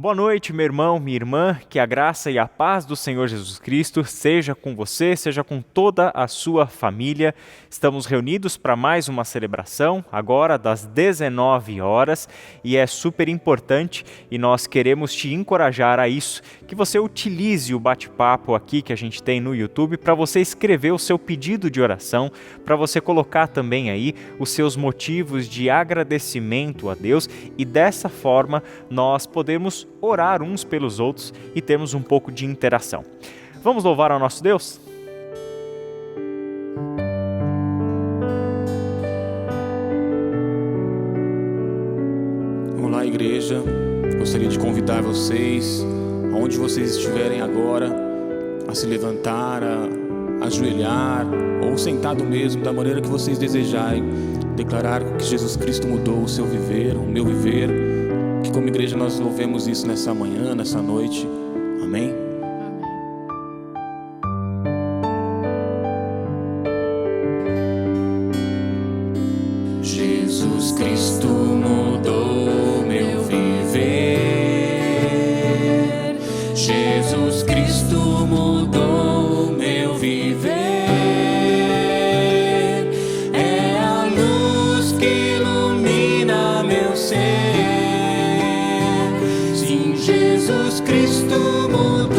Boa noite, meu irmão, minha irmã, que a graça e a paz do Senhor Jesus Cristo seja com você, seja com toda a sua família. Estamos reunidos para mais uma celebração, agora das 19 horas, e é super importante e nós queremos te encorajar a isso, que você utilize o bate-papo aqui que a gente tem no YouTube para você escrever o seu pedido de oração, para você colocar também aí os seus motivos de agradecimento a Deus e dessa forma nós podemos orar uns pelos outros e termos um pouco de interação. Vamos louvar ao nosso Deus? Olá, igreja. Gostaria de convidar vocês, aonde vocês estiverem agora, a se levantar, a ajoelhar ou sentado mesmo, da maneira que vocês desejarem, declarar que Jesus Cristo mudou o seu viver, o meu viver. Que como igreja nós louvemos isso nessa manhã, nessa noite. Amém? Jesus Cristo mudou meu viver. Jesus Cristo mudou meu viver. É a luz que ilumina meu ser. Sim, Jesus Cristo mudou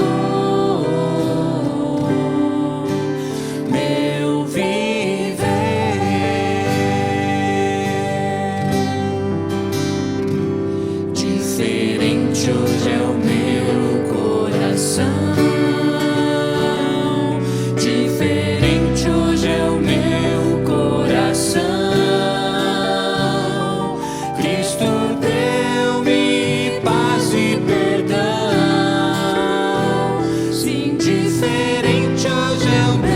meu viver. Diferente hoje é o meu coração. Diferente hoje é o meu coração. Cristo deu-me paz e perdão. Sim, diferente hoje é o meu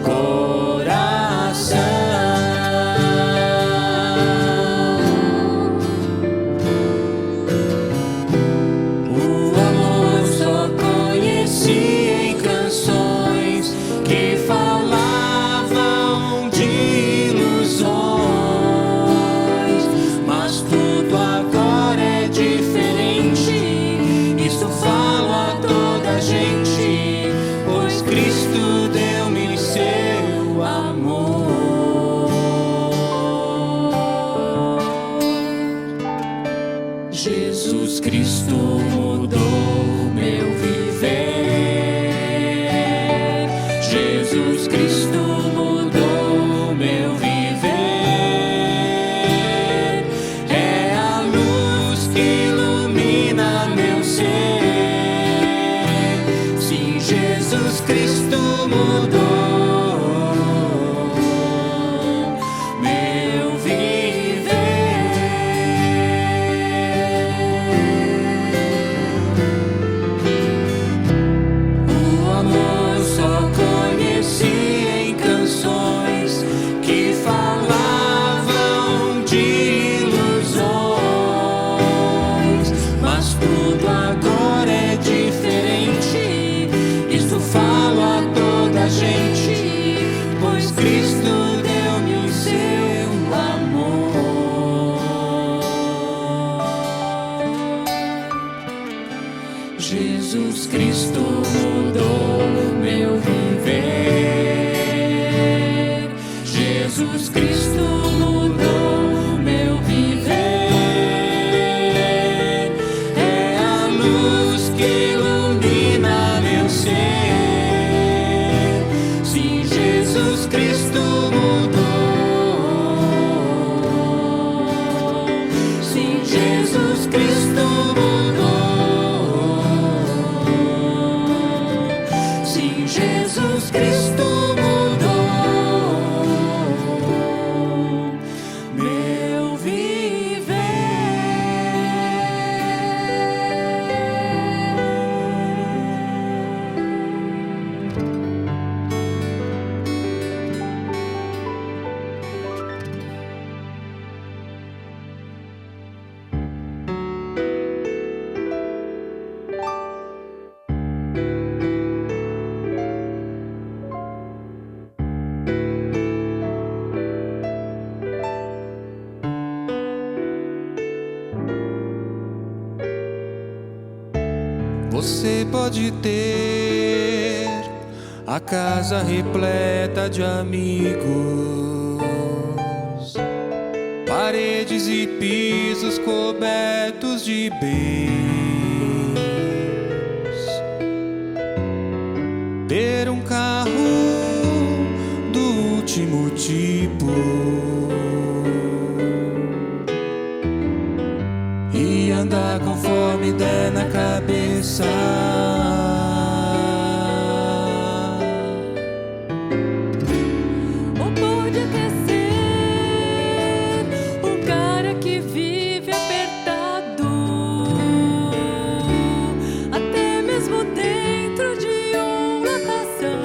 coração. O amor só conheci em canções que falavam de ilusões, mas tudo agora é diferente. Isso falo a toda a gente, pois Cristo deu-me seu amor. Jesus Cristo mudou meu viver. Jesus Cristo mudou meu viver. É a luz que ilumina meu ser. Sim, Jesus Cristo mudou meu viver. O amor só conheci em canções que falavam de ilusões, mas tudo agora é diferente. Isso falo a toda a gente, pois Cristo deu-me o seu amor. Jesus Cristo mudou meu viver. Jesus Cristo mudou meu viver. É a luz que ilumina meu ser. Sim, Jesus Cristo mudou. Sim, Jesus Cristo mudou. Sim, Jesus Cristo mudou meu viver. Você pode ter a casa repleta de amigos, paredes e pisos cobertos de bens, ter um carro do último tipo e andar conforme der na cabeça. Ou pode até ser um cara que vive apertado, até mesmo dentro de uma latação,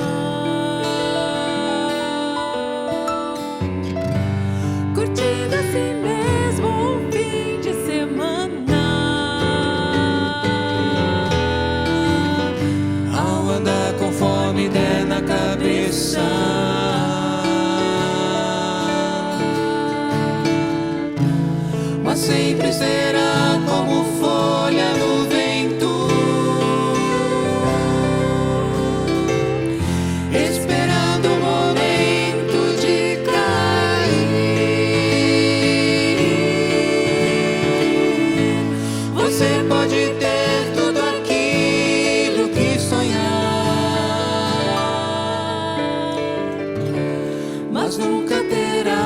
curtindo assim mesmo um fim de semana. Ao andar conforme der na cabeça, mas sempre será como folha no vento, esperando o momento de cair. Você pode ter tudo aquilo que sonhar, mas nunca terá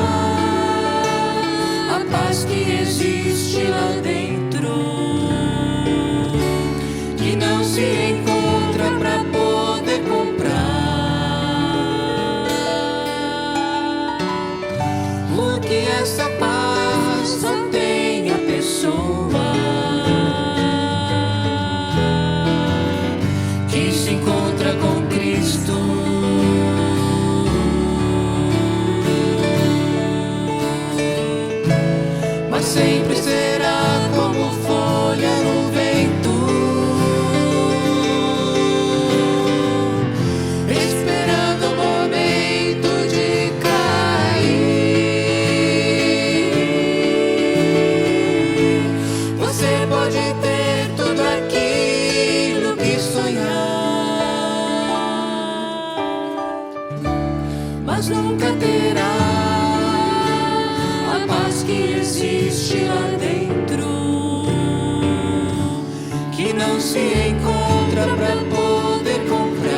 a paz que existe lá dentro, que não se encontra pra poder comprar. Porque essa paz só tem a pessoa que se encontra com Cristo. Mas sempre será como folha no vento, esperando o momento de cair. Você pode ter tudo aquilo que sonhar, mas nunca terá a paz que existe lá dentro, que não se encontra pra poder comprar.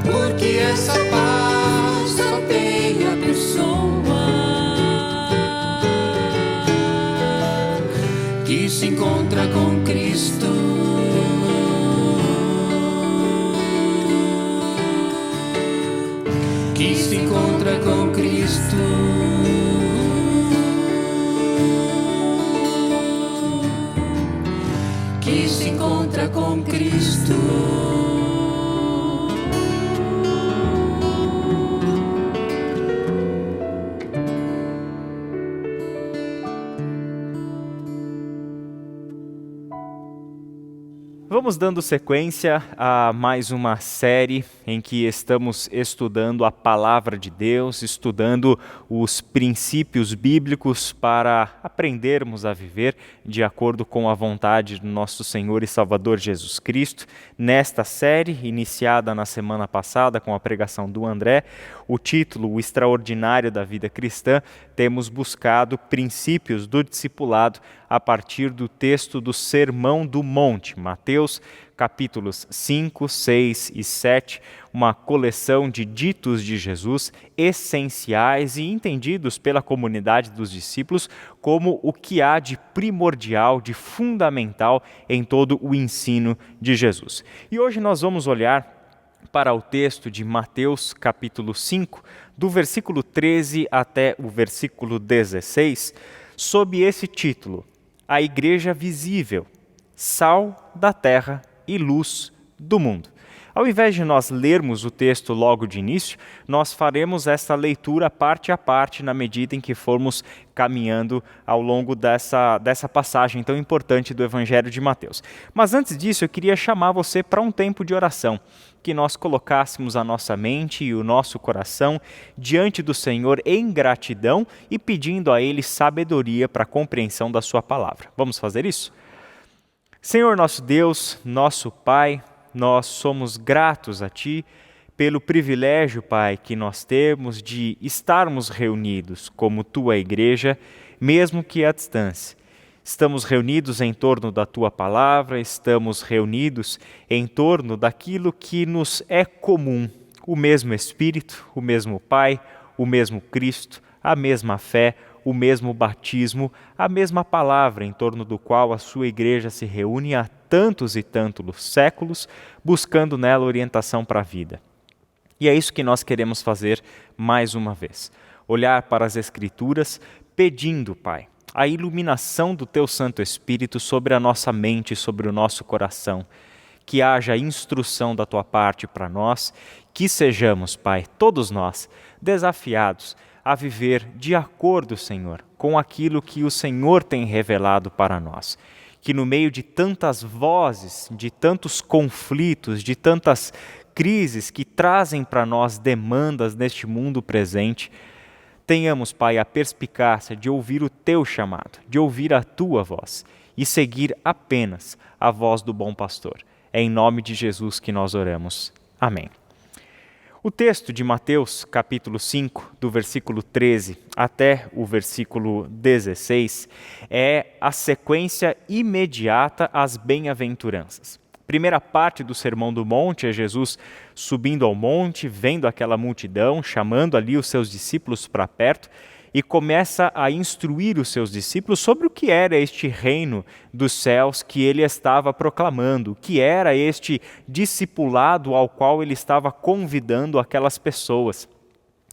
Porque essa paz só tem a pessoa que se encontra com Cristo. Que se encontra com Cristo. Que se encontra com Cristo. Vamos dando sequência a mais uma série em que estamos estudando a Palavra de Deus, estudando os princípios bíblicos para aprendermos a viver de acordo com a vontade do nosso Senhor e Salvador Jesus Cristo. Nesta série, iniciada na semana passada com a pregação do André, o título O Extraordinário da Vida Cristã, temos buscado princípios do discipulado a partir do texto do Sermão do Monte, Mateus, capítulos 5, 6 e 7, uma coleção de ditos de Jesus essenciais e entendidos pela comunidade dos discípulos como o que há de primordial, de fundamental em todo o ensino de Jesus. E hoje nós vamos olhar para o texto de Mateus, capítulo 5, do versículo 13 até o versículo 16, sob esse título: A Igreja Visível, Sal da Terra e Luz do Mundo. Ao invés de nós lermos o texto logo de início, nós faremos essa leitura parte a parte na medida em que formos caminhando ao longo dessa passagem tão importante do Evangelho de Mateus. Mas antes disso, eu queria chamar você para um tempo de oração, que nós colocássemos a nossa mente e o nosso coração diante do Senhor em gratidão e pedindo a Ele sabedoria para a compreensão da sua palavra. Vamos fazer isso? Senhor nosso Deus, nosso Pai, nós somos gratos a Ti pelo privilégio, Pai, que nós temos de estarmos reunidos como Tua igreja, mesmo que à distância. Estamos reunidos em torno da Tua palavra, estamos reunidos em torno daquilo que nos é comum, o mesmo Espírito, o mesmo Pai, o mesmo Cristo, a mesma fé, o mesmo batismo, a mesma palavra em torno do qual a sua igreja se reúne há tantos e tantos séculos, buscando nela orientação para a vida. E é isso que nós queremos fazer mais uma vez. Olhar para as Escrituras pedindo, Pai, a iluminação do Teu Santo Espírito sobre a nossa mente, sobre o nosso coração. Que haja instrução da Tua parte para nós, que sejamos, Pai, todos nós, desafiados a viver de acordo, Senhor, com aquilo que o Senhor tem revelado para nós. Que no meio de tantas vozes, de tantos conflitos, de tantas crises que trazem para nós demandas neste mundo presente, tenhamos, Pai, a perspicácia de ouvir o Teu chamado, de ouvir a Tua voz e seguir apenas a voz do bom pastor. É em nome de Jesus que nós oramos. Amém. O texto de Mateus, capítulo 5, do versículo 13 até o versículo 16, é a sequência imediata às bem-aventuranças. Primeira parte do Sermão do Monte é Jesus subindo ao monte, vendo aquela multidão, chamando ali os seus discípulos para perto e começa a instruir os seus discípulos sobre o que era este reino dos céus que ele estava proclamando, o que era este discipulado ao qual ele estava convidando aquelas pessoas.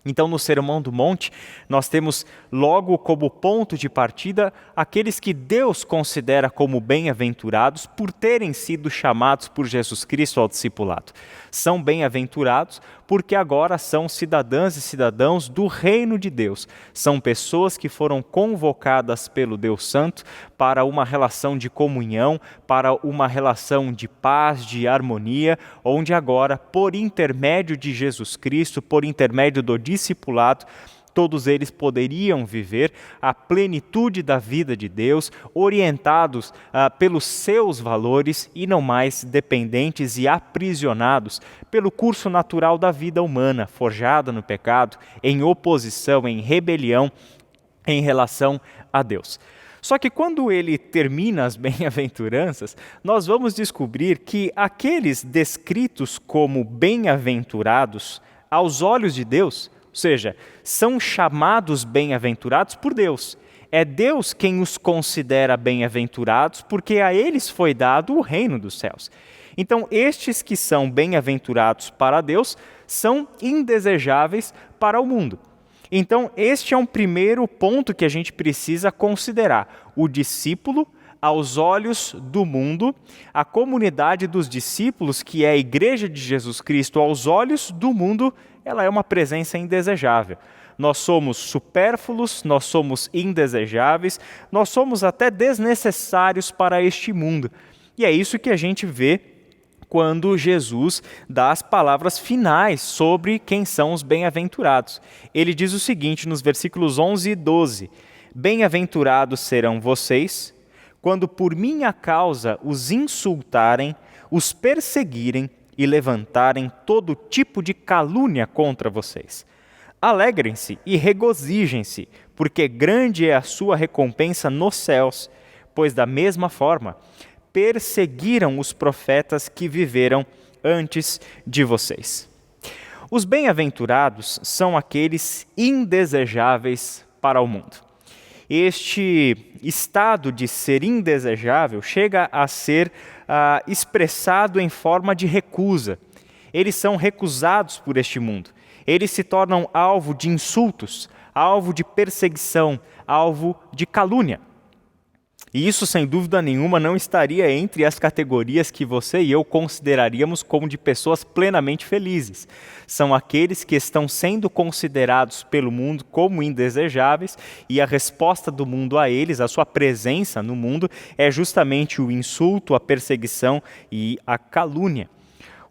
Então, no Sermão do Monte, nós temos logo como ponto de partida aqueles que Deus considera como bem-aventurados por terem sido chamados por Jesus Cristo ao discipulado. São bem-aventurados porque agora são cidadãs e cidadãos do reino de Deus. São pessoas que foram convocadas pelo Deus Santo para uma relação de comunhão, para uma relação de paz, de harmonia, onde agora, por intermédio de Jesus Cristo, por intermédio do discipulado, todos eles poderiam viver a plenitude da vida de Deus, orientados pelos seus valores e não mais dependentes e aprisionados pelo curso natural da vida humana, forjada no pecado, em oposição, em rebelião em relação a Deus. Só que quando ele termina as bem-aventuranças, nós vamos descobrir que aqueles descritos como bem-aventurados aos olhos de Deus, ou seja, são chamados bem-aventurados por Deus. É Deus quem os considera bem-aventurados, porque a eles foi dado o reino dos céus. Então, estes que são bem-aventurados para Deus são indesejáveis para o mundo. Então, este é um primeiro ponto que a gente precisa considerar. O discípulo, aos olhos do mundo, a comunidade dos discípulos, que é a igreja de Jesus Cristo, aos olhos do mundo, ela é uma presença indesejável. Nós somos supérfluos, nós somos indesejáveis, nós somos até desnecessários para este mundo. E é isso que a gente vê quando Jesus dá as palavras finais sobre quem são os bem-aventurados. Ele diz o seguinte nos versículos 11 e 12: Bem-aventurados serão vocês, quando por minha causa os insultarem, os perseguirem e levantarem todo tipo de calúnia contra vocês. Alegrem-se e regozijem-se, porque grande é a sua recompensa nos céus, pois da mesma forma perseguiram os profetas que viveram antes de vocês. Os bem-aventurados são aqueles indesejáveis para o mundo. Este estado de ser indesejável chega a ser expressado em forma de recusa. Eles são recusados por este mundo. Eles se tornam alvo de insultos, alvo de perseguição, alvo de calúnia. E isso, sem dúvida nenhuma, não estaria entre as categorias que você e eu consideraríamos como de pessoas plenamente felizes. São aqueles que estão sendo considerados pelo mundo como indesejáveis, e a resposta do mundo a eles, a sua presença no mundo, é justamente o insulto, a perseguição e a calúnia.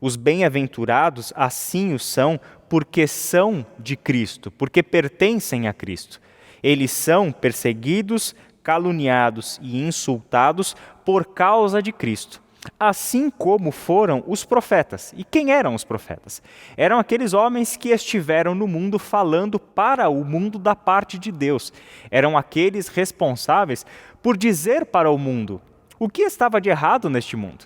Os bem-aventurados assim o são porque são de Cristo, porque pertencem a Cristo. Eles são perseguidos, caluniados e insultados por causa de Cristo, assim como foram os profetas. E quem eram os profetas? Eram aqueles homens que estiveram no mundo falando para o mundo da parte de Deus. Eram aqueles responsáveis por dizer para o mundo o que estava de errado neste mundo,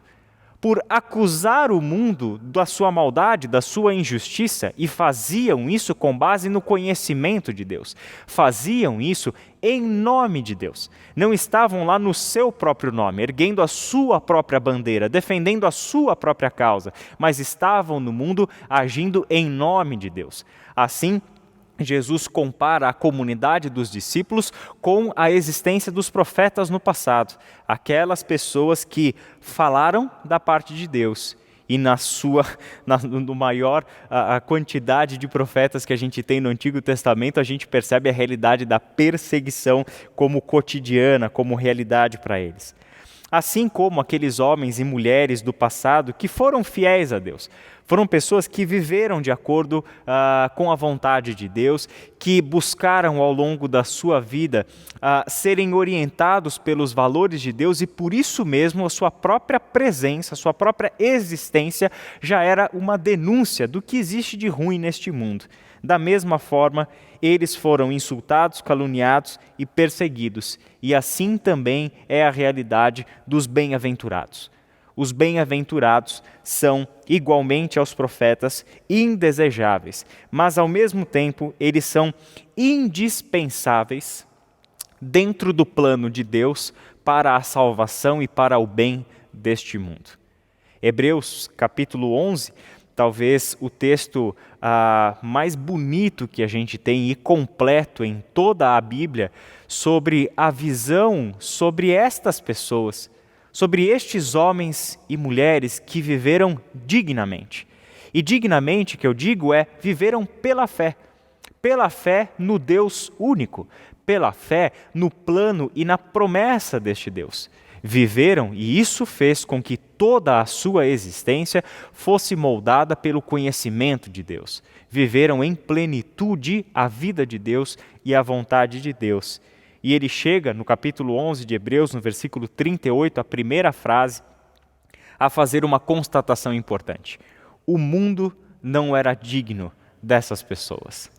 por acusar o mundo da sua maldade, da sua injustiça, e faziam isso com base no conhecimento de Deus. Faziam isso em nome de Deus. Não estavam lá no seu próprio nome, erguendo a sua própria bandeira, defendendo a sua própria causa, mas estavam no mundo agindo em nome de Deus. Assim, Jesus compara a comunidade dos discípulos com a existência dos profetas no passado, aquelas pessoas que falaram da parte de Deus. E no maior a quantidade de profetas que a gente tem no Antigo Testamento, a gente percebe a realidade da perseguição como cotidiana, como realidade para eles. Assim como aqueles homens e mulheres do passado que foram fiéis a Deus. Foram pessoas que viveram de acordo com a vontade de Deus, que buscaram ao longo da sua vida serem orientados pelos valores de Deus, e por isso mesmo a sua própria presença, a sua própria existência já era uma denúncia do que existe de ruim neste mundo. Da mesma forma, eles foram insultados, caluniados e perseguidos, e assim também é a realidade dos bem-aventurados. Os bem-aventurados são, igualmente aos profetas, indesejáveis, mas ao mesmo tempo eles são indispensáveis dentro do plano de Deus para a salvação e para o bem deste mundo. Hebreus capítulo 11, talvez o texto mais bonito que a gente tem e completo em toda a Bíblia sobre a visão sobre estas pessoas, sobre estes homens e mulheres que viveram dignamente. E dignamente, que eu digo, viveram pela fé no Deus único, pela fé no plano e na promessa deste Deus. Viveram, e isso fez com que toda a sua existência fosse moldada pelo conhecimento de Deus. Viveram em plenitude a vida de Deus e a vontade de Deus. E ele chega no capítulo 11 de Hebreus, no versículo 38, a primeira frase, a fazer uma constatação importante. O mundo não era digno dessas pessoas.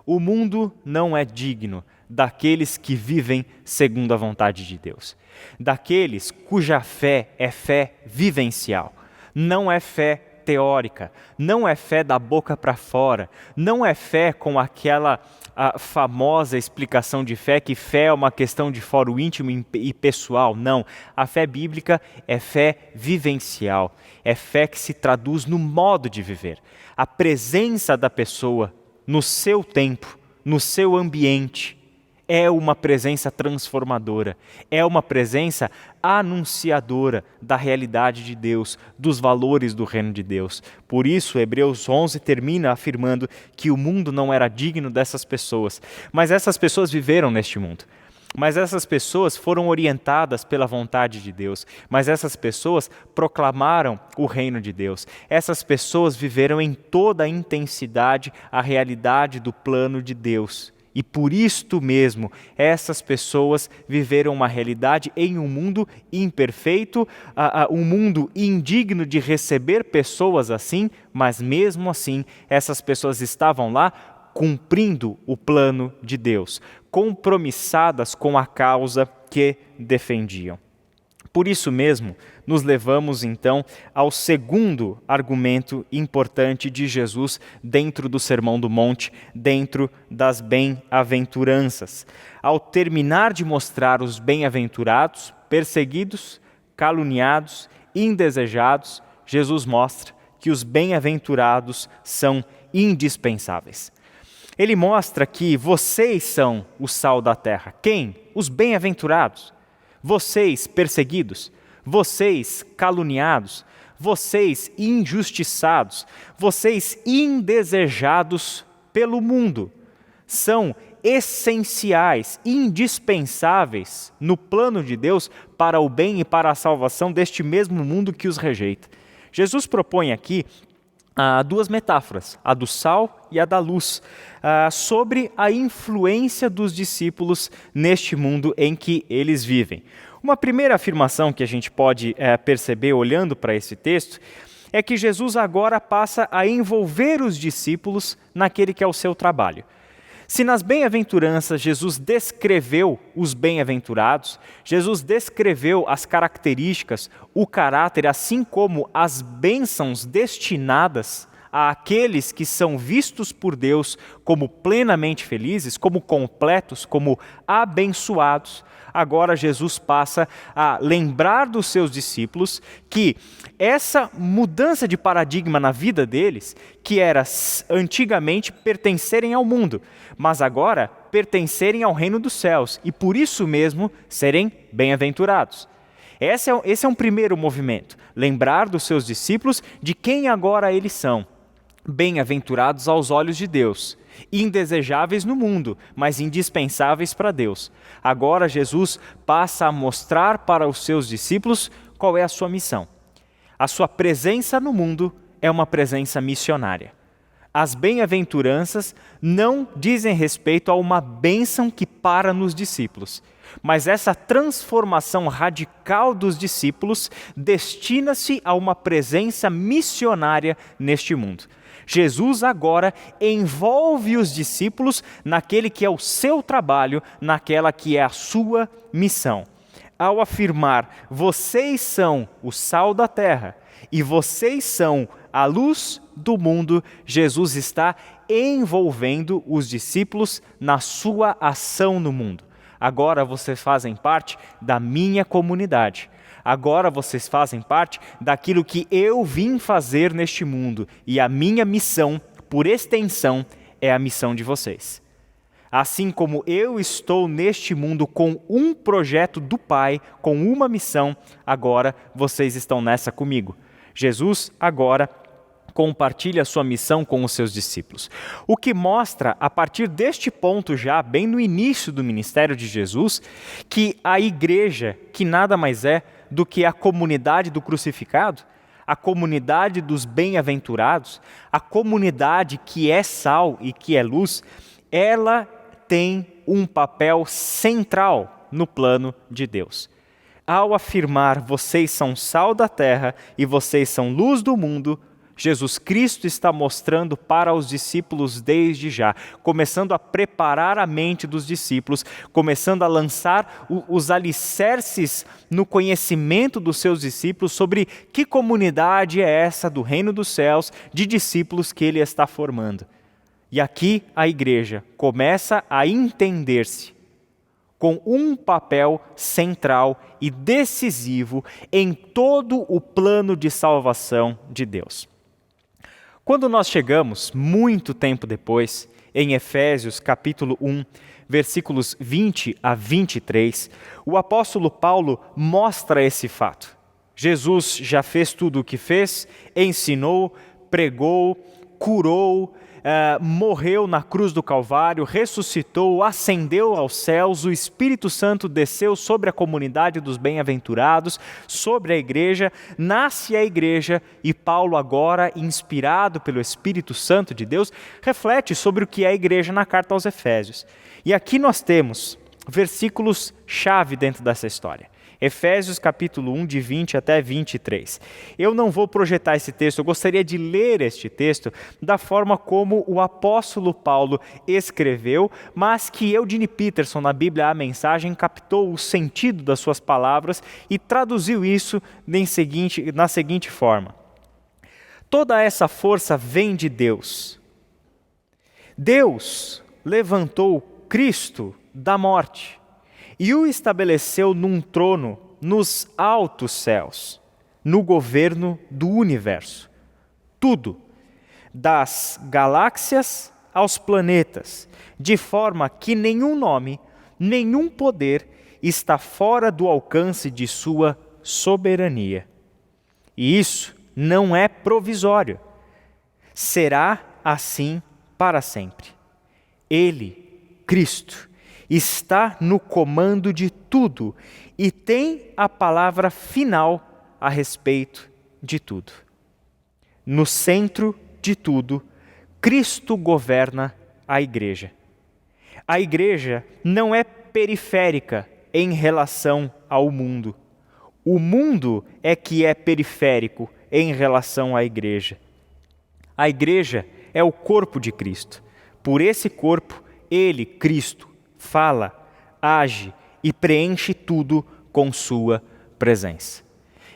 O mundo não é digno daqueles que vivem segundo a vontade de Deus. Daqueles cuja fé é fé vivencial, não é fé teórica, não é fé da boca para fora, não é fé com aquela famosa explicação de fé, que fé é uma questão de foro íntimo e pessoal. Não, a fé bíblica é fé vivencial, é fé que se traduz no modo de viver. A presença da pessoa no seu tempo, no seu ambiente, é uma presença transformadora, é uma presença anunciadora da realidade de Deus, dos valores do reino de Deus. Por isso, Hebreus 11 termina afirmando que o mundo não era digno dessas pessoas, mas essas pessoas viveram neste mundo. Mas essas pessoas foram orientadas pela vontade de Deus, mas essas pessoas proclamaram o reino de Deus. Essas pessoas viveram em toda a intensidade a realidade do plano de Deus. E por isto mesmo, essas pessoas viveram uma realidade em um mundo imperfeito, um mundo indigno de receber pessoas assim, mas mesmo assim, essas pessoas estavam lá cumprindo o plano de Deus, compromissadas com a causa que defendiam. Por isso mesmo, nos levamos então ao segundo argumento importante de Jesus dentro do Sermão do Monte, dentro das bem-aventuranças. Ao terminar de mostrar os bem-aventurados, perseguidos, caluniados, indesejados, Jesus mostra que os bem-aventurados são indispensáveis. Ele mostra que vocês são o sal da terra. Quem? Os bem-aventurados. vocês perseguidos, vocês caluniados, vocês injustiçados, vocês indesejados pelo mundo, são essenciais, indispensáveis no plano de Deus para o bem e para a salvação deste mesmo mundo que os rejeita. Jesus propõe aqui duas metáforas, a do sal e a da luz, sobre a influência dos discípulos neste mundo em que eles vivem. Uma primeira afirmação que a gente pode perceber olhando para esse texto é que Jesus agora passa a envolver os discípulos naquele que é o seu trabalho. Se nas bem-aventuranças Jesus descreveu os bem-aventurados, Jesus descreveu as características, o caráter, assim como as bênçãos destinadas àqueles que são vistos por Deus como plenamente felizes, como completos, como abençoados, agora Jesus passa a lembrar dos seus discípulos que essa mudança de paradigma na vida deles, que era antigamente pertencerem ao mundo, mas agora pertencerem ao reino dos céus e por isso mesmo serem bem-aventurados. Esse é um primeiro movimento, lembrar dos seus discípulos de quem agora eles são. Bem-aventurados aos olhos de Deus, indesejáveis no mundo, mas indispensáveis para Deus. Agora Jesus passa a mostrar para os seus discípulos qual é a sua missão. A sua presença no mundo é uma presença missionária. As bem-aventuranças não dizem respeito a uma bênção que para nos discípulos, mas essa transformação radical dos discípulos destina-se a uma presença missionária neste mundo. Jesus agora envolve os discípulos naquele que é o seu trabalho, naquela que é a sua missão. Ao afirmar, vocês são o sal da terra e vocês são a luz do mundo, Jesus está envolvendo os discípulos na sua ação no mundo. Agora vocês fazem parte da minha comunidade. Agora vocês fazem parte daquilo que eu vim fazer neste mundo. E a minha missão, por extensão, é a missão de vocês. Assim como eu estou neste mundo com um projeto do Pai, com uma missão, agora vocês estão nessa comigo. Jesus agora compartilha a sua missão com os seus discípulos. O que mostra, a partir deste ponto já, bem no início do ministério de Jesus, que a igreja, que nada mais é do que a comunidade do crucificado, a comunidade dos bem-aventurados, a comunidade que é sal e que é luz, ela tem um papel central no plano de Deus. Ao afirmar, vocês são sal da terra e vocês são luz do mundo, Jesus Cristo está mostrando para os discípulos desde já, começando a preparar a mente dos discípulos, começando a lançar os alicerces no conhecimento dos seus discípulos sobre que comunidade é essa do reino dos céus, de discípulos que ele está formando. E aqui a igreja começa a entender-se com um papel central e decisivo em todo o plano de salvação de Deus. Quando nós chegamos, muito tempo depois, em Efésios capítulo 1, versículos 20 a 23, o apóstolo Paulo mostra esse fato. Jesus já fez tudo o que fez, ensinou, pregou, curou, morreu na cruz do Calvário, ressuscitou, ascendeu aos céus, o Espírito Santo desceu sobre a comunidade dos bem-aventurados, sobre a igreja, nasce a igreja e Paulo agora, inspirado pelo Espírito Santo de Deus, reflete sobre o que é a igreja na carta aos Efésios. E aqui nós temos versículos-chave dentro dessa história. Efésios capítulo 1, de 20 até 23. Eu não vou projetar esse texto, eu gostaria de ler este texto da forma como o apóstolo Paulo escreveu, mas que Eugene Peterson, na Bíblia A Mensagem, captou o sentido das suas palavras e traduziu isso na seguinte forma. Toda essa força vem de Deus. Deus levantou Cristo da morte e o estabeleceu num trono nos altos céus, no governo do universo. Tudo, das galáxias aos planetas, de forma que nenhum nome, nenhum poder está fora do alcance de sua soberania. E isso não é provisório. Será assim para sempre. Ele, Cristo, está no comando de tudo e tem a palavra final a respeito de tudo. No centro de tudo, Cristo governa a igreja. A igreja não é periférica em relação ao mundo. O mundo é que é periférico em relação à igreja. A igreja é o corpo de Cristo. Por esse corpo, ele, Cristo, fala, age e preenche tudo com sua presença.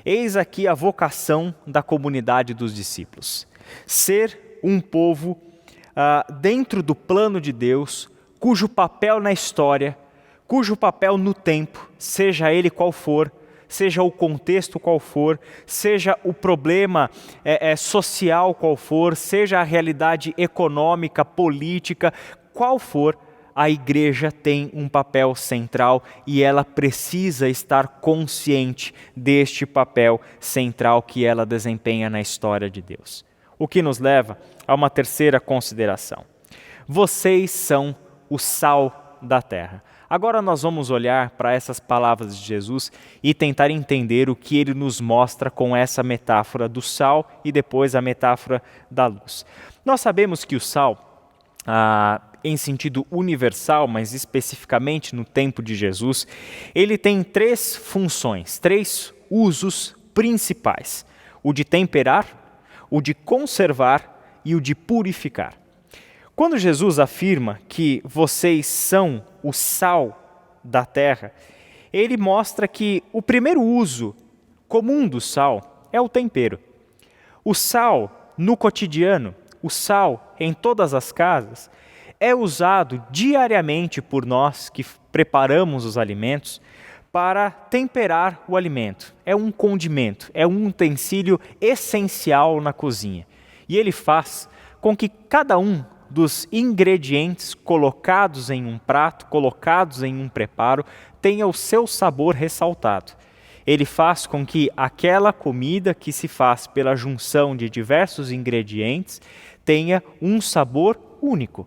Eis aqui a vocação da comunidade dos discípulos. Ser um povo dentro do plano de Deus, cujo papel na história, cujo papel no tempo, seja ele qual for, seja o contexto qual for, seja o problema social qual for, seja a realidade econômica, política, qual for, a igreja tem um papel central e ela precisa estar consciente deste papel central que ela desempenha na história de Deus. O que nos leva a uma terceira consideração. Vocês são o sal da terra. Agora nós vamos olhar para essas palavras de Jesus e tentar entender o que ele nos mostra com essa metáfora do sal e depois a metáfora da luz. Nós sabemos que o sal, em sentido universal, mas especificamente no tempo de Jesus, ele tem três funções, três usos principais: o de temperar, o de conservar e o de purificar. Quando Jesus afirma que vocês são o sal da terra, ele mostra que o primeiro uso comum do sal é o tempero. O sal no cotidiano, o sal em todas as casas, é usado diariamente por nós que preparamos os alimentos para temperar o alimento. É um condimento, é um utensílio essencial na cozinha. E ele faz com que cada um dos ingredientes colocados em um prato, colocados em um preparo, tenha o seu sabor ressaltado. Ele faz com que aquela comida que se faz pela junção de diversos ingredientes tenha um sabor único.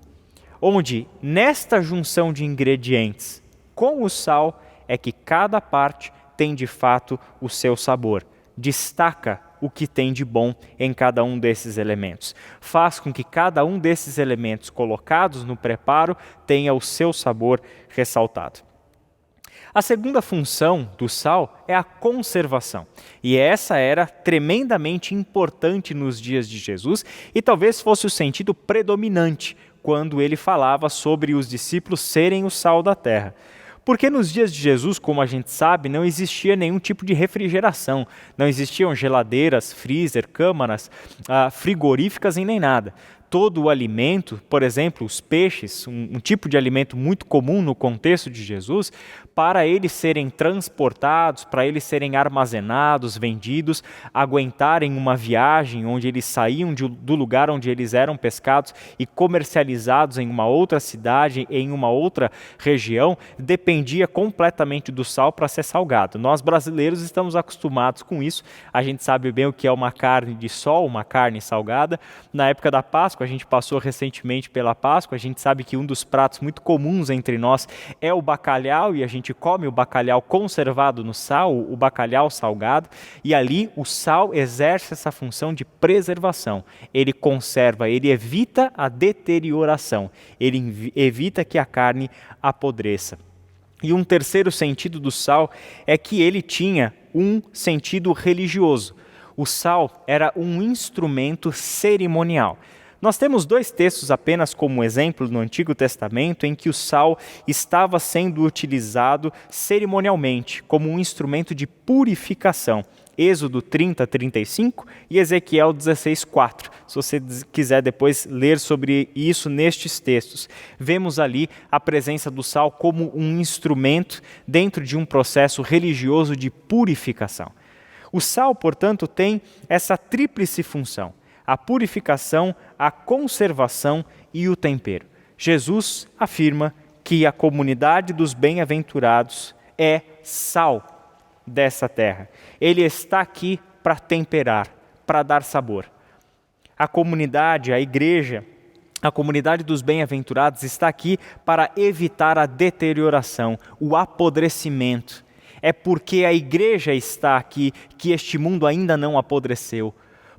Onde nesta junção de ingredientes com o sal é que cada parte tem de fato o seu sabor. Destaca o que tem de bom em cada um desses elementos. Faz com que cada um desses elementos colocados no preparo tenha o seu sabor ressaltado. A segunda função do sal é a conservação. E essa era tremendamente importante nos dias de Jesus e talvez fosse o sentido predominante quando ele falava sobre os discípulos serem o sal da terra. Porque nos dias de Jesus, como a gente sabe, não existia nenhum tipo de refrigeração, não existiam geladeiras, freezer, câmaras frigoríficas e nem nada. Todo o alimento, por exemplo, os peixes, um tipo de alimento muito comum no contexto de Jesus, para eles serem transportados, para eles serem armazenados, vendidos, aguentarem uma viagem onde eles saíam do lugar onde eles eram pescados e comercializados em uma outra cidade, em uma outra região, dependia completamente do sal para ser salgado. Nós brasileiros estamos acostumados com isso, a gente sabe bem o que é uma carne de sol, uma carne salgada. Na época da Páscoa, a gente passou recentemente pela Páscoa, a gente sabe que um dos pratos muito comuns entre nós é o bacalhau, e a gente come o bacalhau conservado no sal, o bacalhau salgado, e ali o sal exerce essa função de preservação. Ele conserva, ele evita a deterioração, ele evita que a carne apodreça. E um terceiro sentido do sal é que ele tinha um sentido religioso. O sal era um instrumento cerimonial. Nós temos dois textos apenas como exemplo no Antigo Testamento em que o sal estava sendo utilizado cerimonialmente como um instrumento de purificação. Êxodo 30, 35 e Ezequiel 16, 4. Se você quiser depois ler sobre isso nestes textos. Vemos ali a presença do sal como um instrumento dentro de um processo religioso de purificação. O sal, portanto, tem essa tríplice função: a purificação, a conservação e o tempero. Jesus afirma que a comunidade dos bem-aventurados é sal dessa terra. Ele está aqui para temperar, para dar sabor. A comunidade, a igreja, a comunidade dos bem-aventurados está aqui para evitar a deterioração, o apodrecimento. É porque a igreja está aqui que este mundo ainda não apodreceu.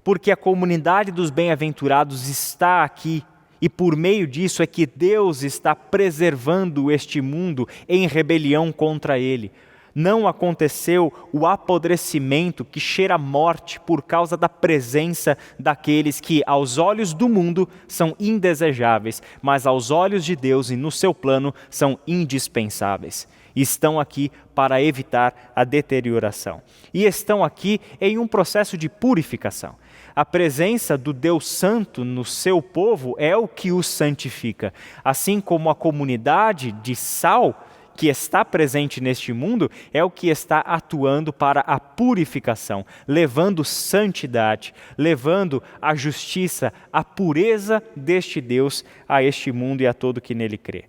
Porque a comunidade dos bem-aventurados está aqui e por meio disso é que Deus está preservando este mundo em rebelião contra ele. Não aconteceu o apodrecimento que cheira morte por causa da presença daqueles que, aos olhos do mundo, são indesejáveis, mas aos olhos de Deus e no seu plano são indispensáveis. Estão aqui para evitar a deterioração. E estão aqui em um processo de purificação. A presença do Deus Santo no seu povo é o que os santifica. Assim como a comunidade de sal que está presente neste mundo é o que está atuando para a purificação, levando santidade, levando a justiça, a pureza deste Deus a este mundo e a todo que nele crê.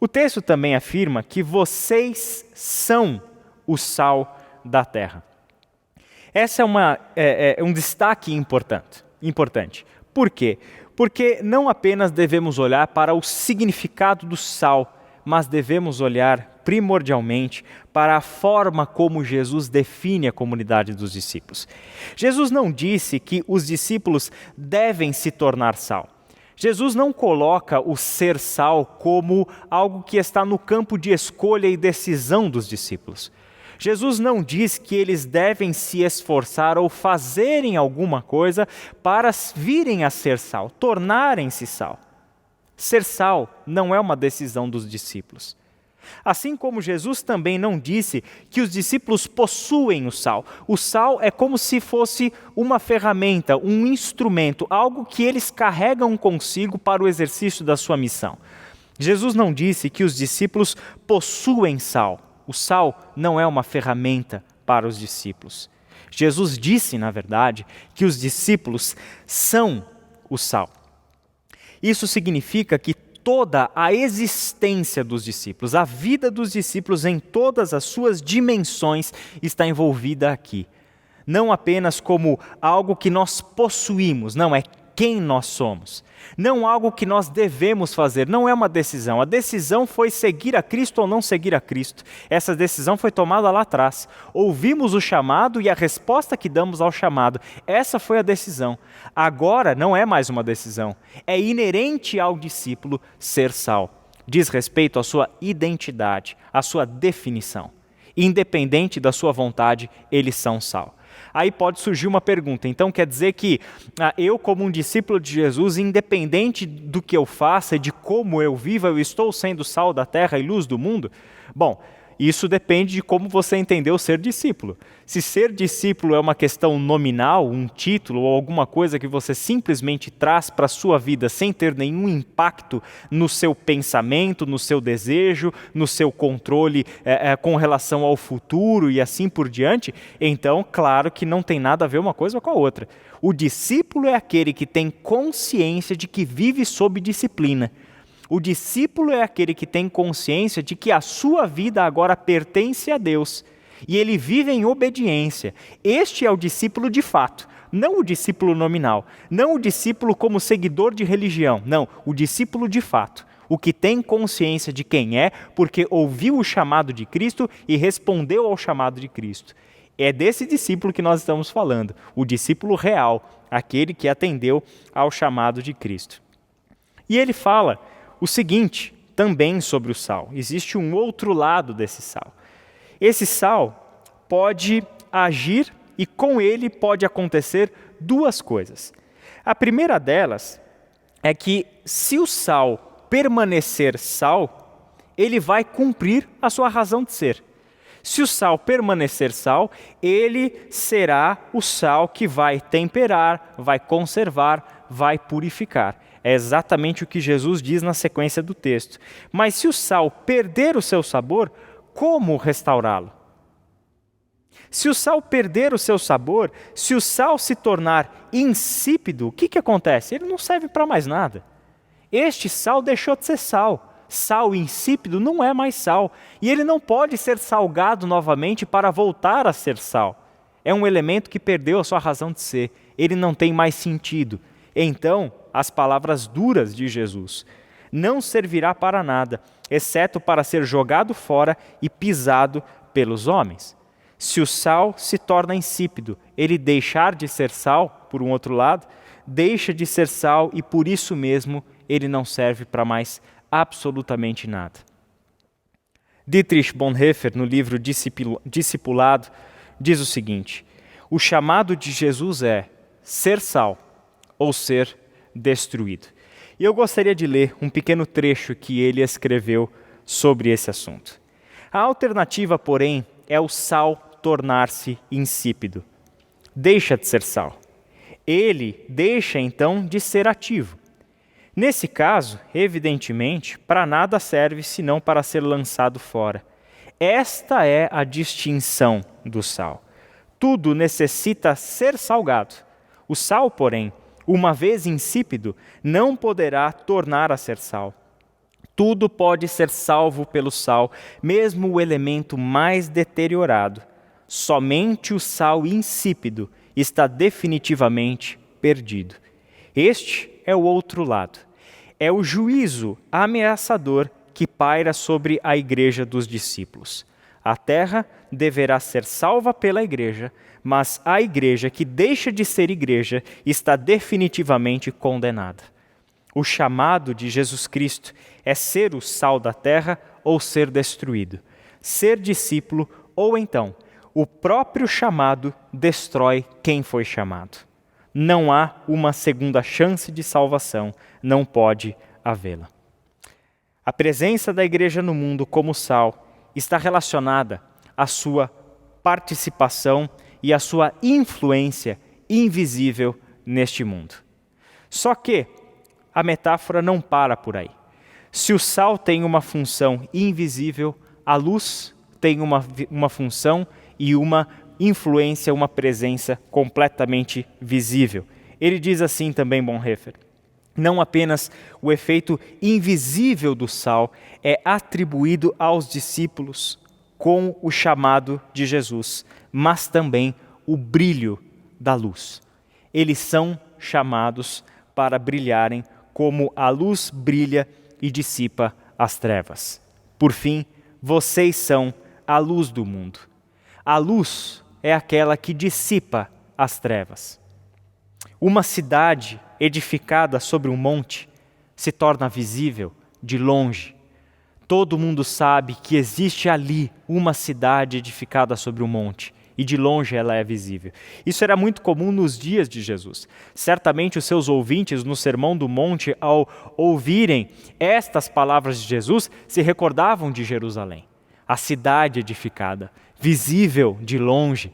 O texto também afirma que vocês são o sal da terra. Essa é um destaque importante. Por quê? Porque não apenas devemos olhar para o significado do sal, mas devemos olhar primordialmente para a forma como Jesus define a comunidade dos discípulos. Jesus não disse que os discípulos devem se tornar sal. Jesus não coloca o ser sal como algo que está no campo de escolha e decisão dos discípulos. Jesus não diz que eles devem se esforçar ou fazerem alguma coisa para virem a ser sal, tornarem-se sal. Ser sal não é uma decisão dos discípulos. Assim como Jesus também não disse que os discípulos possuem o sal. O sal é como se fosse uma ferramenta, um instrumento, algo que eles carregam consigo para o exercício da sua missão. Jesus não disse que os discípulos possuem sal. O sal não é uma ferramenta para os discípulos. Jesus disse, na verdade, que os discípulos são o sal. Isso significa que toda a existência dos discípulos, a vida dos discípulos em todas as suas dimensões está envolvida aqui. Não apenas como algo que nós possuímos, não, é quem nós somos. Não algo que nós devemos fazer, não é uma decisão. A decisão foi seguir a Cristo ou não seguir a Cristo. Essa decisão foi tomada lá atrás. Ouvimos o chamado e a resposta que damos ao chamado. Essa foi a decisão. Agora não é mais uma decisão. É inerente ao discípulo ser sal. Diz respeito à sua identidade, à sua definição. Independente da sua vontade, eles são sal. Aí pode surgir uma pergunta, então quer dizer que eu como um discípulo de Jesus, independente do que eu faça e de como eu viva, eu estou sendo sal da terra e luz do mundo? Bom, isso depende de como você entendeu ser discípulo. Se ser discípulo é uma questão nominal, um título ou alguma coisa que você simplesmente traz para a sua vida sem ter nenhum impacto no seu pensamento, no seu desejo, no seu controle com relação ao futuro e assim por diante, então, claro que não tem nada a ver uma coisa com a outra. O discípulo é aquele que tem consciência de que vive sob disciplina. O discípulo é aquele que tem consciência de que a sua vida agora pertence a Deus e ele vive em obediência. Este é o discípulo de fato, não o discípulo nominal, não o discípulo como seguidor de religião, não, o discípulo de fato, o que tem consciência de quem é porque ouviu o chamado de Cristo e respondeu ao chamado de Cristo. É desse discípulo que nós estamos falando, o discípulo real, aquele que atendeu ao chamado de Cristo. E ele fala o seguinte, também sobre o sal. Existe um outro lado desse sal. Esse sal pode agir e com ele pode acontecer duas coisas. A primeira delas é que se o sal permanecer sal, ele vai cumprir a sua razão de ser. Se o sal permanecer sal, ele será o sal que vai temperar, vai conservar, vai purificar. É exatamente o que Jesus diz na sequência do texto. Mas se o sal perder o seu sabor, como restaurá-lo? Se o sal perder o seu sabor, se o sal se tornar insípido, o que acontece? Ele não serve para mais nada. Este sal deixou de ser sal. Sal insípido não é mais sal. E ele não pode ser salgado novamente para voltar a ser sal. É um elemento que perdeu a sua razão de ser. Ele não tem mais sentido. Então, as palavras duras de Jesus: não servirá para nada, exceto para ser jogado fora e pisado pelos homens. Se o sal se torna insípido, ele deixar de ser sal, por um outro lado, deixa de ser sal e por isso mesmo ele não serve para mais absolutamente nada. Dietrich Bonhoeffer, no livro Discipulado, diz o seguinte: o chamado de Jesus é ser sal ou ser destruído. E eu gostaria de ler um pequeno trecho que ele escreveu sobre esse assunto. A alternativa, porém, é o sal tornar-se insípido. Deixa de ser sal. Ele deixa, então, de ser ativo. Nesse caso, evidentemente, para nada serve senão para ser lançado fora. Esta é a distinção do sal. Tudo necessita ser salgado. O sal, porém, uma vez insípido, não poderá tornar a ser sal. Tudo pode ser salvo pelo sal, mesmo o elemento mais deteriorado. Somente o sal insípido está definitivamente perdido. Este é o outro lado. É o juízo ameaçador que paira sobre a igreja dos discípulos. A terra deverá ser salva pela igreja, mas a igreja que deixa de ser igreja está definitivamente condenada. O chamado de Jesus Cristo é ser o sal da terra ou ser destruído, ser discípulo ou então o próprio chamado destrói quem foi chamado. Não há uma segunda chance de salvação, não pode havê-la. A presença da igreja no mundo como sal está relacionada à sua participação e à sua influência invisível neste mundo. Só que a metáfora não para por aí. Se o sal tem uma função invisível, a luz tem uma função e uma influência, uma presença completamente visível. Ele diz assim também, Bonhoeffer: não apenas o efeito invisível do sal é atribuído aos discípulos com o chamado de Jesus, mas também o brilho da luz. Eles são chamados para brilharem como a luz brilha e dissipa as trevas. Por fim, vocês são a luz do mundo. A luz é aquela que dissipa as trevas. Uma cidade edificada sobre um monte se torna visível de longe. Todo mundo sabe que existe ali uma cidade edificada sobre um monte e de longe ela é visível. Isso era muito comum nos dias de Jesus. Certamente os seus ouvintes no Sermão do Monte, ao ouvirem estas palavras de Jesus, se recordavam de Jerusalém, a cidade edificada, visível de longe.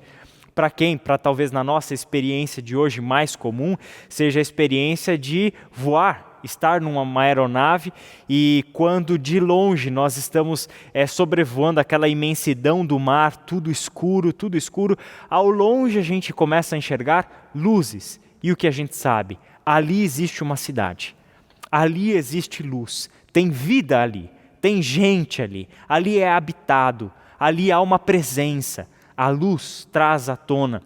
Para quem? Para talvez na nossa experiência de hoje mais comum, seja a experiência de voar, estar numa aeronave e quando de longe nós estamos sobrevoando aquela imensidão do mar, tudo escuro, ao longe a gente começa a enxergar luzes. E o que a gente sabe? Ali existe uma cidade, ali existe luz, tem vida ali, tem gente ali, ali é habitado, ali há uma presença. A luz traz à tona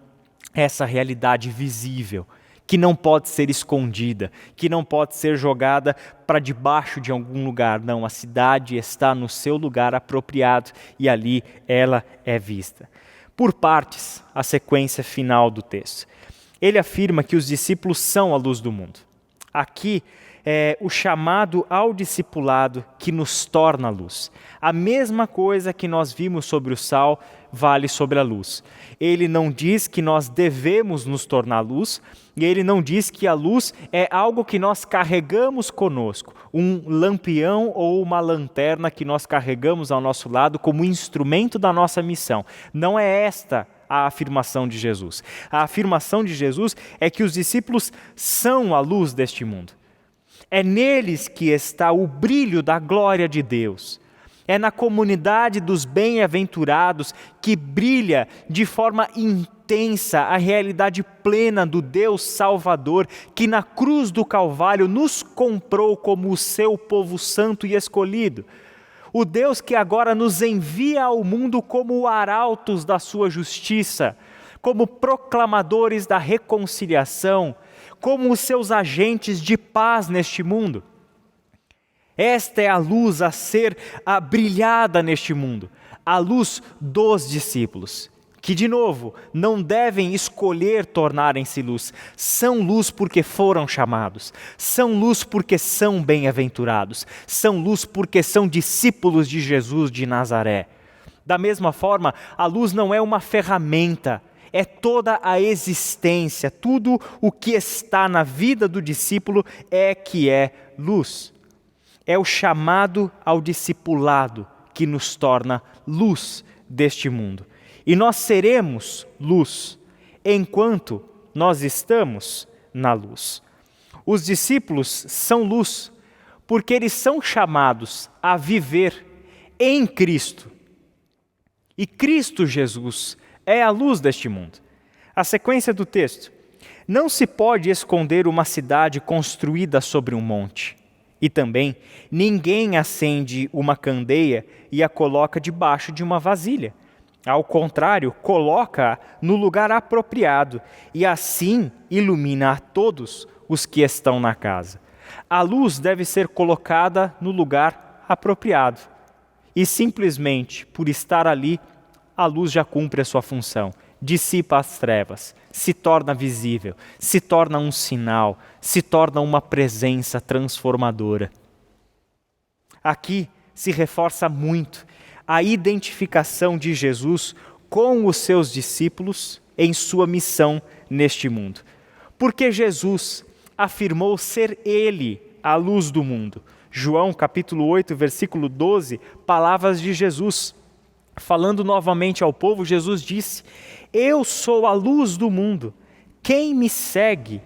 essa realidade visível, que não pode ser escondida, que não pode ser jogada para debaixo de algum lugar. Não, a cidade está no seu lugar apropriado e ali ela é vista. Por partes, a sequência final do texto. Ele afirma que os discípulos são a luz do mundo. Aqui é o chamado ao discipulado que nos torna luz. A mesma coisa que nós vimos sobre o sal vale sobre a luz. Ele não diz que nós devemos nos tornar luz, e ele não diz que a luz é algo que nós carregamos conosco, um lampião ou uma lanterna que nós carregamos ao nosso lado como instrumento da nossa missão. Não é esta a afirmação de Jesus. A afirmação de Jesus é que os discípulos são a luz deste mundo. É neles que está o brilho da glória de Deus. É na comunidade dos bem-aventurados que brilha de forma intensa a realidade plena do Deus Salvador, que na cruz do Calvário nos comprou como o seu povo santo e escolhido. O Deus que agora nos envia ao mundo como arautos da sua justiça, como proclamadores da reconciliação, como os seus agentes de paz neste mundo. Esta é a luz a ser brilhada neste mundo, a luz dos discípulos, que de novo não devem escolher tornarem-se luz, são luz porque foram chamados, são luz porque são bem-aventurados, são luz porque são discípulos de Jesus de Nazaré. Da mesma forma, a luz não é uma ferramenta, é toda a existência, tudo o que está na vida do discípulo é que é luz. É o chamado ao discipulado que nos torna luz deste mundo. E nós seremos luz enquanto nós estamos na luz. Os discípulos são luz porque eles são chamados a viver em Cristo. E Cristo Jesus é a luz deste mundo. A sequência do texto. Não se pode esconder uma cidade construída sobre um monte. E também, ninguém acende uma candeia e a coloca debaixo de uma vasilha. Ao contrário, coloca-a no lugar apropriado e assim ilumina a todos os que estão na casa. A luz deve ser colocada no lugar apropriado. E simplesmente, por estar ali, a luz já cumpre a sua função. Dissipa as trevas, se torna visível, se torna um sinal, se torna uma presença transformadora. Aqui se reforça muito a identificação de Jesus com os seus discípulos em sua missão neste mundo. Porque Jesus afirmou ser Ele a luz do mundo. João capítulo 8, versículo 12, palavras de Jesus. Falando novamente ao povo, Jesus disse: eu sou a luz do mundo. Quem me segue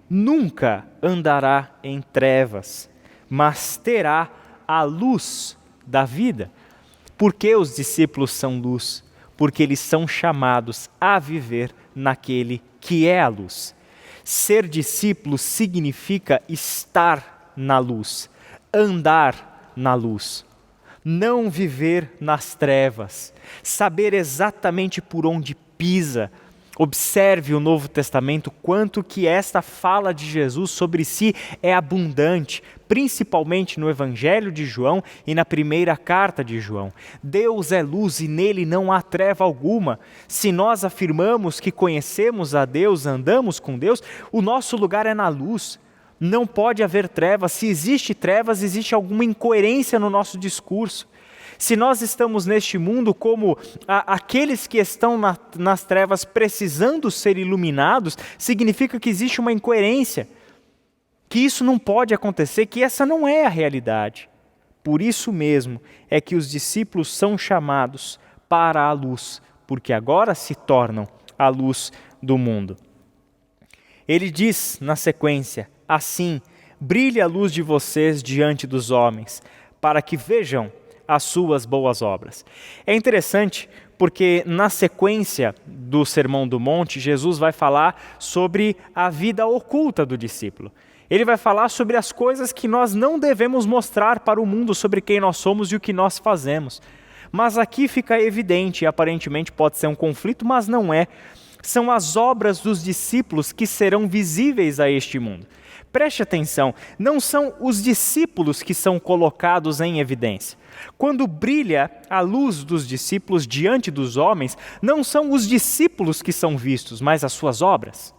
nunca andará em trevas, mas terá a luz da vida. Por que os discípulos são luz? Porque eles são chamados a viver naquele que é a luz. Ser discípulo significa estar na luz, andar na luz. Não viver nas trevas, saber exatamente por onde pisa. Observe o Novo Testamento, quanto que esta fala de Jesus sobre si é abundante, principalmente no Evangelho de João e na primeira carta de João. Deus é luz e nele não há treva alguma. Se nós afirmamos que conhecemos a Deus, andamos com Deus, o nosso lugar é na luz. Não pode haver trevas. Se existe trevas, existe alguma incoerência no nosso discurso. Se nós estamos neste mundo como aqueles que estão nas trevas precisando ser iluminados, significa que existe uma incoerência, que isso não pode acontecer, que essa não é a realidade. Por isso mesmo é que os discípulos são chamados para a luz, porque agora se tornam a luz do mundo. Ele diz na sequência: assim, brilhe a luz de vocês diante dos homens, para que vejam as suas boas obras. É interessante porque na sequência do Sermão do Monte, Jesus vai falar sobre a vida oculta do discípulo. Ele vai falar sobre as coisas que nós não devemos mostrar para o mundo sobre quem nós somos e o que nós fazemos. Mas aqui fica evidente, e aparentemente pode ser um conflito, mas não é. São as obras dos discípulos que serão visíveis a este mundo. Preste atenção, não são os discípulos que são colocados em evidência. Quando brilha a luz dos discípulos diante dos homens, não são os discípulos que são vistos, mas as suas obras.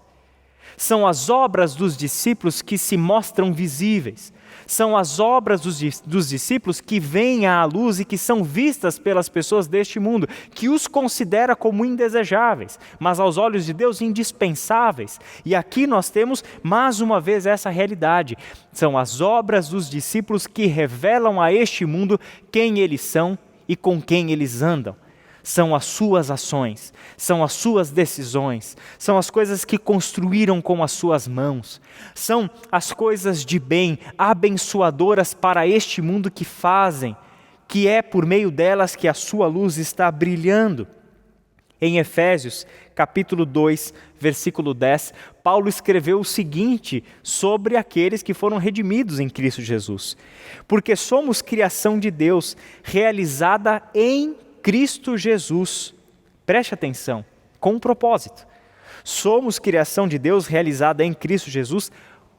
São as obras dos discípulos que se mostram visíveis. São as obras dos discípulos que vêm à luz e que são vistas pelas pessoas deste mundo, que os considera como indesejáveis, mas aos olhos de Deus indispensáveis. E aqui nós temos mais uma vez essa realidade. São as obras dos discípulos que revelam a este mundo quem eles são e com quem eles andam. São as suas ações, são as suas decisões, são as coisas que construíram com as suas mãos, são as coisas de bem, abençoadoras para este mundo que fazem que é por meio delas que a sua luz está brilhando. Em Efésios, capítulo 2, versículo 10, Paulo escreveu o seguinte sobre aqueles que foram redimidos em Cristo Jesus. Porque somos criação de Deus, realizada em Cristo Jesus. Preste atenção, com um propósito. Somos criação de Deus, realizada em Cristo Jesus,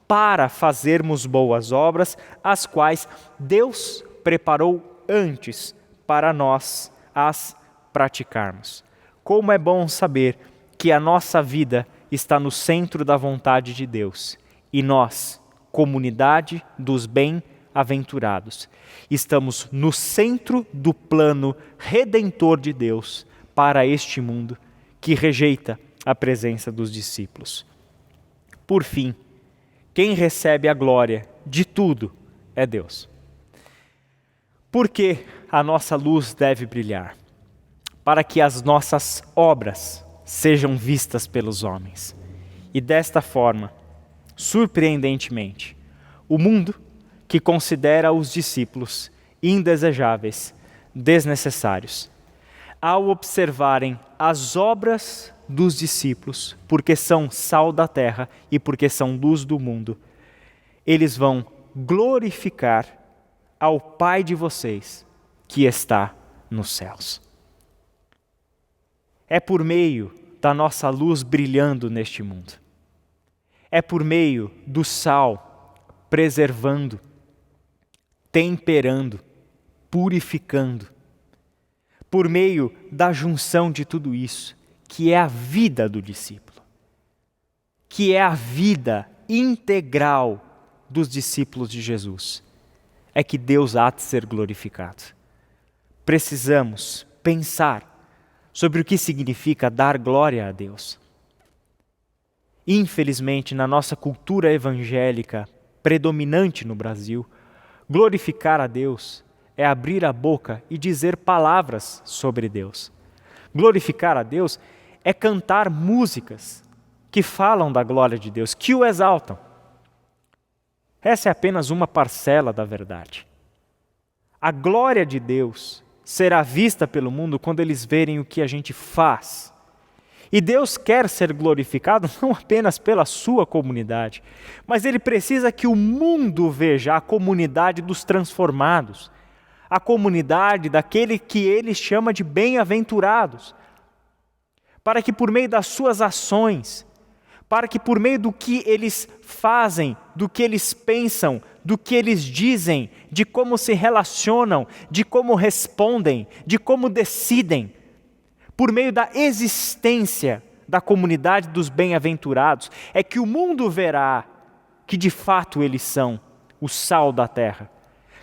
para fazermos boas obras, as quais Deus preparou antes para nós as praticarmos. Como é bom saber que a nossa vida está no centro da vontade de Deus e nós, comunidade dos bem-aventurados, estamos no centro do plano redentor de Deus para este mundo que rejeita a presença dos discípulos. Por fim, quem recebe a glória de tudo é Deus. Por que a nossa luz deve brilhar? Para que as nossas obras sejam vistas pelos homens. E desta forma, surpreendentemente, o mundo, que considera os discípulos indesejáveis, desnecessários, ao observarem as obras dos discípulos, porque são sal da terra e porque são luz do mundo, eles vão glorificar ao Pai de vocês, que está nos céus. É por meio da nossa luz brilhando neste mundo. É por meio do sal preservando, temperando, purificando. Por meio da junção de tudo isso, que é a vida do discípulo. Que é a vida integral dos discípulos de Jesus. É que Deus há de ser glorificado. Precisamos pensar sobre o que significa dar glória a Deus. Infelizmente, na nossa cultura evangélica predominante no Brasil, glorificar a Deus é abrir a boca e dizer palavras sobre Deus. Glorificar a Deus é cantar músicas que falam da glória de Deus, que o exaltam. Essa é apenas uma parcela da verdade. A glória de Deus será vista pelo mundo quando eles verem o que a gente faz. E Deus quer ser glorificado não apenas pela sua comunidade, mas Ele precisa que o mundo veja a comunidade dos transformados, a comunidade daquele que Ele chama de bem-aventurados, para que por meio das suas ações, para que por meio do que eles fazem, do que eles pensam, do que eles dizem, de como se relacionam, de como respondem, de como decidem, por meio da existência da comunidade dos bem-aventurados, é que o mundo verá que de fato eles são o sal da terra,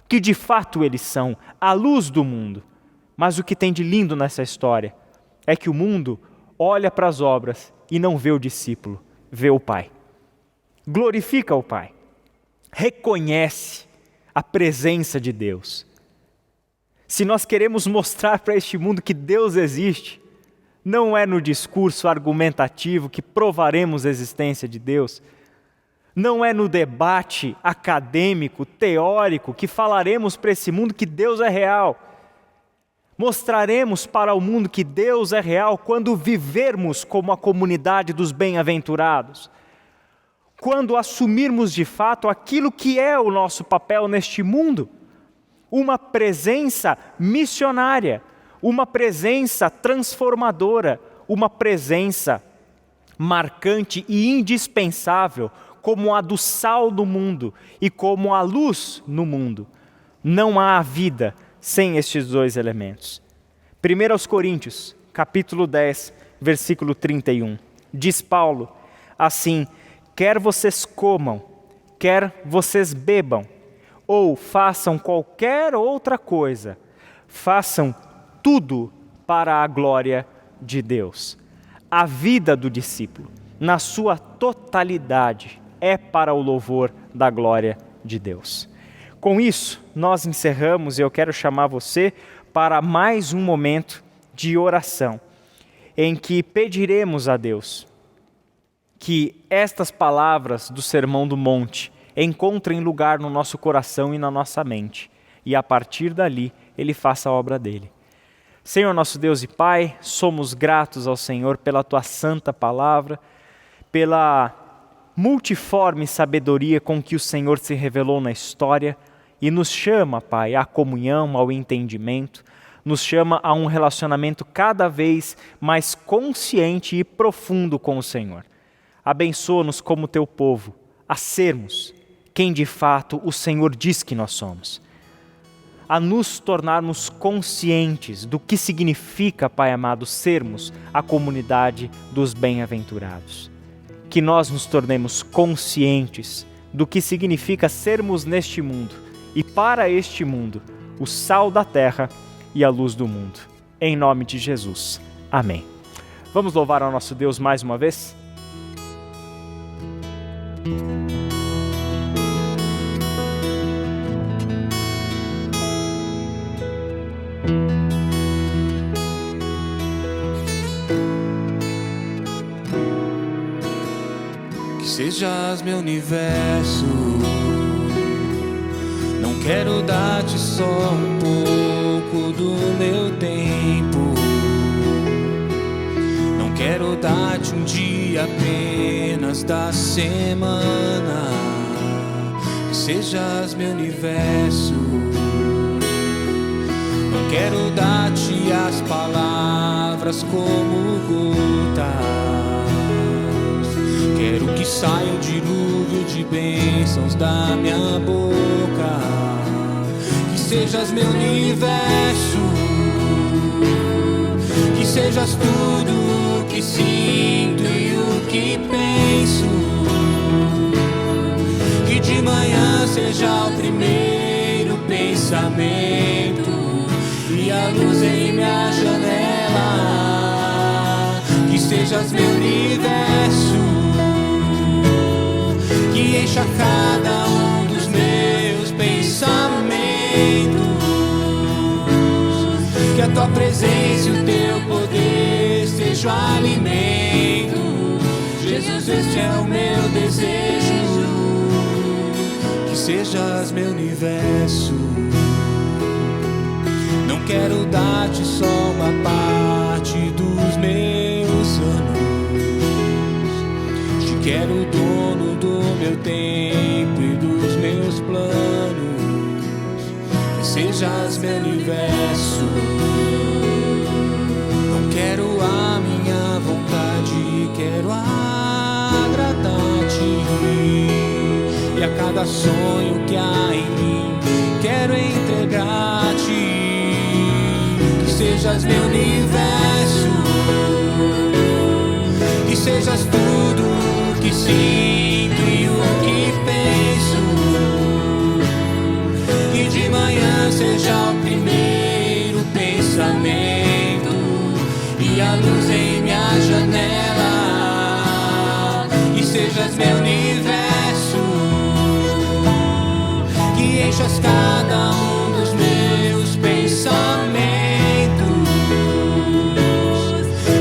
que de fato eles são a luz do mundo. Mas o que tem de lindo nessa história é que o mundo olha para as obras e não vê o discípulo, vê o Pai. Glorifica o Pai. Reconhece a presença de Deus. Se nós queremos mostrar para este mundo que Deus existe, não é no discurso argumentativo que provaremos a existência de Deus, não é no debate acadêmico, teórico, que falaremos para esse mundo que Deus é real. Mostraremos para o mundo que Deus é real quando vivermos como a comunidade dos bem-aventurados. Quando assumirmos de fato aquilo que é o nosso papel neste mundo. Uma presença missionária, uma presença transformadora, uma presença marcante e indispensável como a do sal do mundo e como a luz no mundo. Não há vida sem estes dois elementos. 1 Coríntios, capítulo 10, versículo 31. Diz Paulo, assim, quer vocês comam, quer vocês bebam, ou façam qualquer outra coisa, façam tudo para a glória de Deus. A vida do discípulo, na sua totalidade, é para o louvor da glória de Deus. Com isso, nós encerramos e eu quero chamar você para mais um momento de oração, em que pediremos a Deus que estas palavras do Sermão do Monte encontrem lugar no nosso coração e na nossa mente, e a partir dali Ele faça a obra dele. Senhor nosso Deus e Pai, somos gratos ao Senhor pela Tua santa palavra, pela multiforme sabedoria com que o Senhor se revelou na história e nos chama, Pai, à comunhão, ao entendimento, nos chama a um relacionamento cada vez mais consciente e profundo com o Senhor. Abençoa-nos como Teu povo, a sermos quem de fato o Senhor diz que nós somos. A nos tornarmos conscientes do que significa, Pai amado, sermos a comunidade dos bem-aventurados. Que nós nos tornemos conscientes do que significa sermos neste mundo e para este mundo o sal da terra e a luz do mundo. Em nome de Jesus. Amém. Vamos louvar ao nosso Deus mais uma vez? Que sejas meu universo, não quero dar-te só um pouco do meu tempo, não quero dar-te um dia apenas da semana. Que sejas meu universo, não quero dar-te as palavras como gotas, quero que saia um dilúvio de bênçãos da minha boca. Que sejas meu universo, que sejas tudo o que sinto e o que penso. Que de manhã seja o primeiro pensamento e a luz em minha janela. Que sejas meu universo, que encha cada um dos meus pensamentos. Que a Tua presença e o Teu poder sejam alimento. Jesus, este é o meu desejo. Que sejas meu universo, não quero dar-te só uma parte dos meus anos. Te quero dono do meu tempo e dos meus planos. Que sejas meu universo, não quero a minha vontade, quero agradar-te. E a cada sonho que há em mim, quero entregar-te. Que sejas meu universo, que sejas tudo o que sinto e o que penso. Que de manhã seja o primeiro pensamento e a luz em minha janela. Que sejas meu universo, que enchas cada um dos meus pensamentos.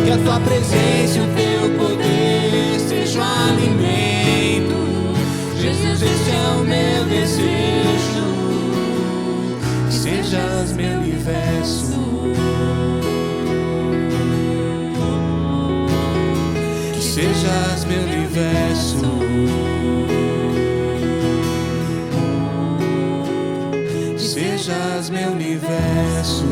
Que a Tua presença e o Teu poder sejam alimento. Jesus, este é o meu desejo. Que sejas meu universo, que sejas meu universo, que sejas meu universo.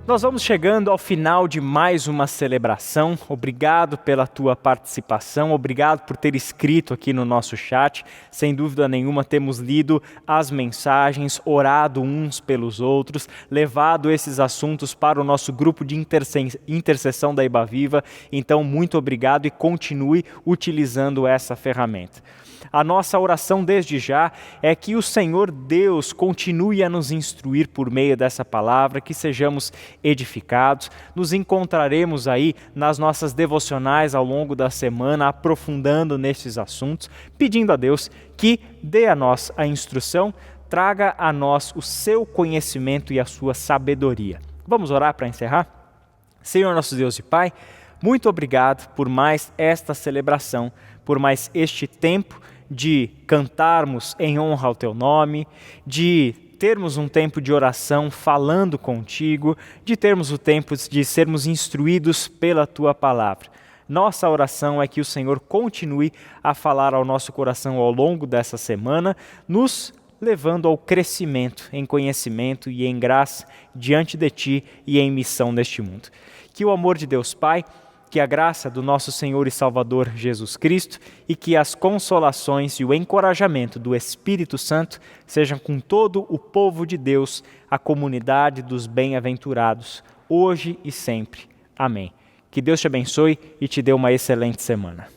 Nós vamos chegando ao final de mais uma celebração. Obrigado pela tua participação, obrigado por ter escrito aqui no nosso chat. Sem dúvida nenhuma temos lido as mensagens, orado uns pelos outros, levado esses assuntos para o nosso grupo de intercessão da Iba Viva. Então, muito obrigado e continue utilizando essa ferramenta. A nossa oração desde já é que o Senhor Deus continue a nos instruir por meio dessa palavra, que sejamos edificados. Nos encontraremos aí nas nossas devocionais ao longo da semana, aprofundando nesses assuntos, pedindo a Deus que dê a nós a instrução, traga a nós o seu conhecimento e a sua sabedoria. Vamos orar para encerrar? Senhor nosso Deus e Pai, muito obrigado por mais esta celebração, por mais este tempo de cantarmos em honra ao Teu nome, de termos um tempo de oração falando contigo, de termos o tempo de sermos instruídos pela Tua palavra. Nossa oração é que o Senhor continue a falar ao nosso coração ao longo dessa semana, nos levando ao crescimento em conhecimento e em graça diante de Ti e em missão neste mundo. Que o amor de Deus Pai, que a graça do nosso Senhor e Salvador Jesus Cristo e que as consolações e o encorajamento do Espírito Santo sejam com todo o povo de Deus, a comunidade dos bem-aventurados, hoje e sempre. Amém. Que Deus te abençoe e te dê uma excelente semana.